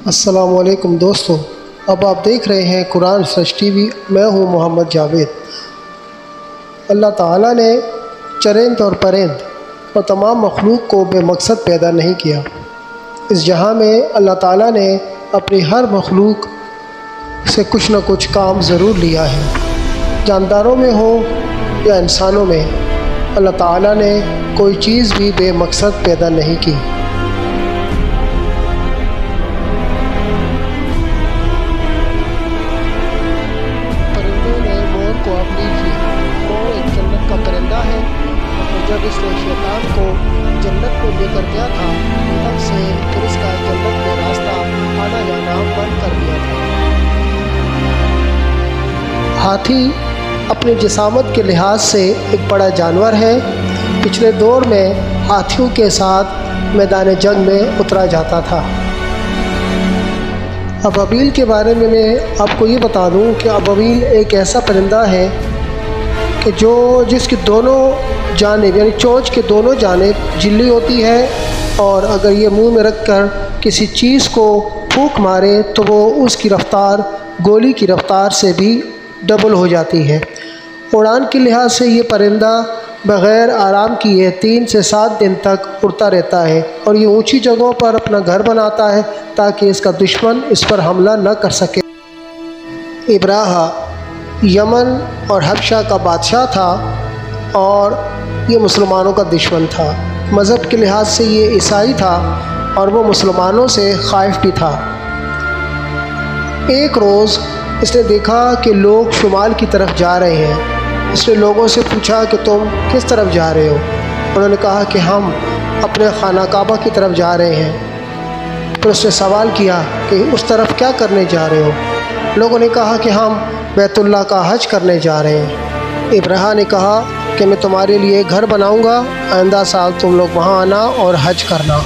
السلام علیکم دوستو، اب آپ دیکھ رہے ہیں قرآن سرچ ٹی وی۔ میں ہوں محمد جاوید۔ اللہ تعالیٰ نے چرند اور پرند اور تمام مخلوق کو بے مقصد پیدا نہیں کیا۔ اس جہاں میں اللہ تعالیٰ نے اپنی ہر مخلوق سے کچھ نہ کچھ کام ضرور لیا ہے۔ جانداروں میں ہو یا انسانوں میں، اللہ تعالیٰ نے کوئی چیز بھی بے مقصد پیدا نہیں کی۔ جب اس نے شیطان کو جنت میں لے کر گیا تھا، تب سے پھر اس کا جنت میں راستہ آنا جانا بند کر دیا تھا۔ ہاتھی اپنی جسامت کے لحاظ سے ایک بڑا جانور ہے۔ پچھلے دور میں ہاتھیوں کے ساتھ میدان جنگ میں اترا جاتا تھا۔ ابابیل کے بارے میں آپ کو یہ بتا دوں کہ ابابیل ایک ایسا پرندہ ہے کہ جس کی دونوں جانب یعنی چونچ کے دونوں جانب جلی ہوتی ہے، اور اگر یہ منہ میں رکھ کر کسی چیز کو پھونک مارے تو وہ اس کی رفتار گولی کی رفتار سے بھی ڈبل ہو جاتی ہے۔ اڑان کے لحاظ سے یہ پرندہ بغیر آرام کیے 3 سے 7 دن تک اڑتا رہتا ہے، اور یہ اونچی جگہوں پر اپنا گھر بناتا ہے تاکہ اس کا دشمن اس پر حملہ نہ کر سکے۔ ابراہا یمن اور حبشہ کا بادشاہ تھا، اور یہ مسلمانوں کا دشمن تھا۔ مذہب کے لحاظ سے یہ عیسائی تھا، اور وہ مسلمانوں سے خائف بھی تھا۔ ایک روز اس نے دیکھا کہ لوگ شمال کی طرف جا رہے ہیں۔ اس نے لوگوں سے پوچھا کہ تم کس طرف جا رہے ہو؟ انہوں نے کہا کہ ہم اپنے خانہ کعبہ کی طرف جا رہے ہیں۔ پھر اس نے سوال کیا کہ اس طرف کیا کرنے جا رہے ہو؟ لوگوں نے کہا کہ ہم بیت اللہ کا حج کرنے جا رہے ہیں۔ ابراہا نے کہا کہ میں تمہارے لیے گھر بناؤں گا، آئندہ سال تم لوگ وہاں آنا اور حج کرنا۔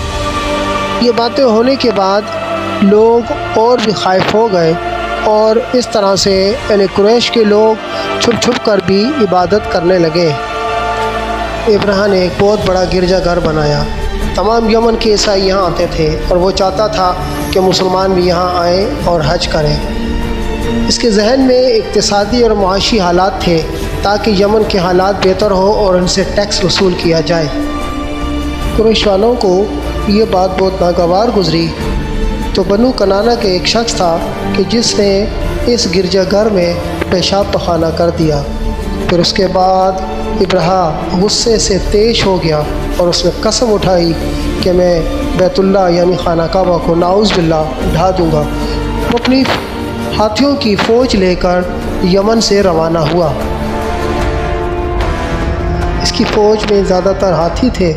یہ باتیں ہونے کے بعد لوگ اور بھی خائف ہو گئے، اور اس طرح سے یعنی قریش کے لوگ چھپ چھپ کر بھی عبادت کرنے لگے۔ ابراہا نے ایک بہت بڑا گرجا گھر بنایا۔ تمام یمن کے عیسائی یہاں آتے تھے، اور وہ چاہتا تھا کہ مسلمان بھی یہاں آئیں اور حج کریں۔ اس کے ذہن میں اقتصادی اور معاشی حالات تھے تاکہ یمن کے حالات بہتر ہو اور ان سے ٹیکس وصول کیا جائے۔ قریش والوں کو یہ بات بہت ناگوار گزری، تو بنو کنانہ کے ایک شخص تھا کہ جس نے اس گرجا گھر میں پیشاب پخانہ کر دیا۔ پھر اس کے بعد ابراہا غصے سے تیش ہو گیا، اور اس نے قسم اٹھائی کہ میں بیت اللہ یعنی خانہ کعبہ کو نعوذ باللہ ڈھا دوں گا۔ وہ اپنی ہاتھیوں کی فوج لے کر یمن سے روانہ ہوا۔ اس کی فوج میں زیادہ تر ہاتھی تھے۔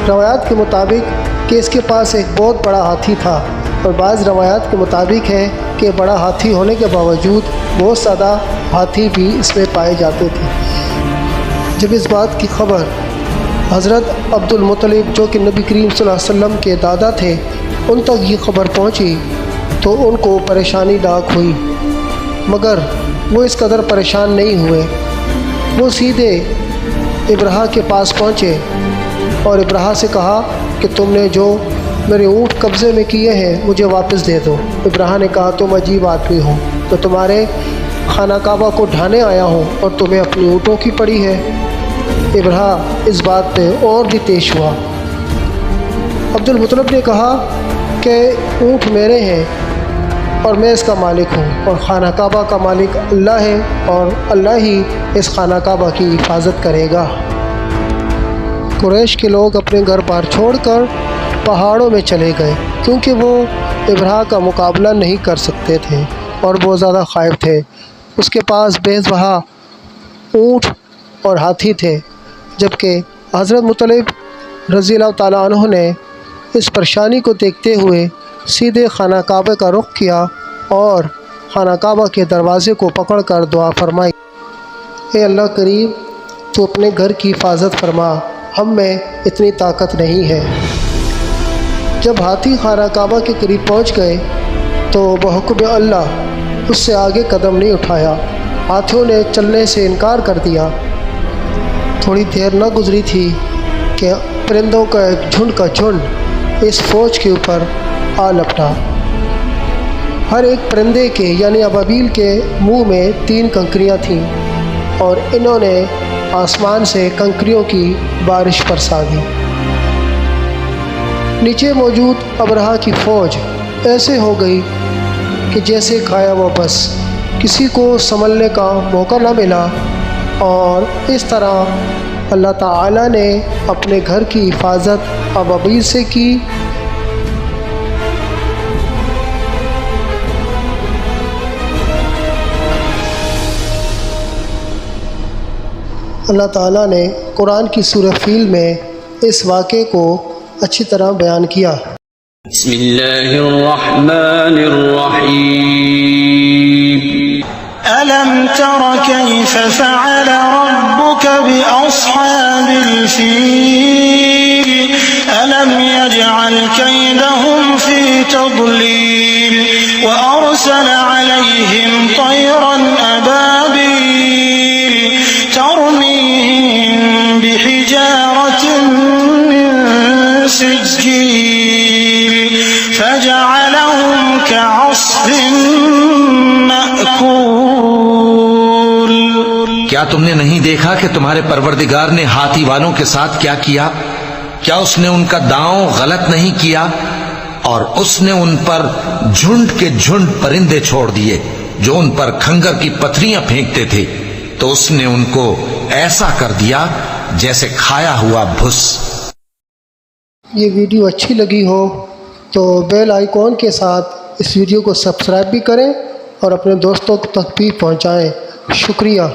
روایات کے مطابق کہ اس کے پاس ایک بہت بڑا ہاتھی تھا، اور بعض روایات کے مطابق ہے کہ بڑا ہاتھی ہونے کے باوجود بہت زیادہ ہاتھی بھی اس میں پائے جاتے تھے۔ جب اس بات کی خبر حضرت عبد المطلب جو کہ نبی کریم صلی اللہ علیہ وسلم کے دادا تھے ان تک یہ خبر پہنچی تو ان کو پریشانی لاحق ہوئی، مگر وہ اس قدر پریشان نہیں ہوئے۔ وہ سیدھے ابراہا کے پاس پہنچے اور ابراہا سے کہا کہ تم نے جو میرے اونٹ قبضے میں کیے ہیں مجھے واپس دے دو۔ ابراہا نے کہا تم عجیب آدمی ہو، تو تمہارے خانہ کعبہ کو ڈھانے آیا ہوں اور تمہیں اپنی اونٹوں کی پڑی ہے۔ ابراہا اس بات پہ اور بھی تیش ہوا۔ عبد المطلب نے کہا کہ اونٹ میرے ہیں اور میں اس کا مالک ہوں، اور خانہ کعبہ کا مالک اللہ ہے، اور اللہ ہی اس خانہ کعبہ کی حفاظت کرے گا۔ قریش کے لوگ اپنے گھر بار چھوڑ کر پہاڑوں میں چلے گئے، کیونکہ وہ ابراہا کا مقابلہ نہیں کر سکتے تھے اور بہت زیادہ خائف تھے۔ اس کے پاس بے بہا اونٹ اور ہاتھی تھے، جبکہ حضرت مطلب رضی اللہ تعالیٰ عنہ نے اس پریشانی کو دیکھتے ہوئے سیدھے خانہ کعبہ کا رخ کیا اور خانہ کعبہ کے دروازے کو پکڑ کر دعا فرمائی، اے اللہ کریم تو اپنے گھر کی حفاظت فرما، ہم میں اتنی طاقت نہیں ہے۔ جب ہاتھی خانہ کعبہ کے قریب پہنچ گئے تو بحکم اللہ اس سے آگے قدم نہیں اٹھایا۔ ہاتھیوں نے چلنے سے انکار کر دیا۔ تھوڑی دیر نہ گزری تھی کہ پرندوں کا ایک جھنڈ اس فوج کے اوپر آ لپٹا۔ ہر ایک پرندے کے یعنی ابابیل کے منہ میں 3 کنکریاں تھیں اور انہوں نے آسمان سے کنکریوں کی بارش برسا دی۔ نیچے موجود ابرہہ کی فوج ایسے ہو گئی کہ جیسے کھایا ہوا بس، کسی کو سنبھلنے کا موقع نہ ملا، اور اس طرح اللہ تعالیٰ نے اپنے گھر کی حفاظت ابابیل سے کی۔ اللہ تعالیٰ نے قرآن کی سورہ فیل میں اس واقعے کو اچھی طرح بیان کیا۔ بسم اللہ الرحمن الرحیم ألم تر كيف فعل ربك بأصحاب الفيل ألم يجعل كيدهم في تضليل وأرسل عليهم طيرا أبابيل ترميهم بحجارة من سجيل فجعلهم كعصف مأكول۔ کیا تم نے نہیں دیکھا کہ تمہارے پروردگار نے ہاتھی والوں کے ساتھ کیا کیا؟ کیا اس نے ان کا داؤں غلط نہیں کیا؟ اور اس نے ان پر جھنڈ کے جھنڈ پرندے چھوڑ دیے جو ان پر کھنگر کی پتھریاں پھینکتے تھے، تو اس نے ان کو ایسا کر دیا جیسے کھایا ہوا بھس۔ یہ ویڈیو اچھی لگی ہو تو بیل آئیکن کے ساتھ اس ویڈیو کو سبسکرائب بھی کریں اور اپنے دوستوں تک بھی پہنچائیں۔ شکریہ۔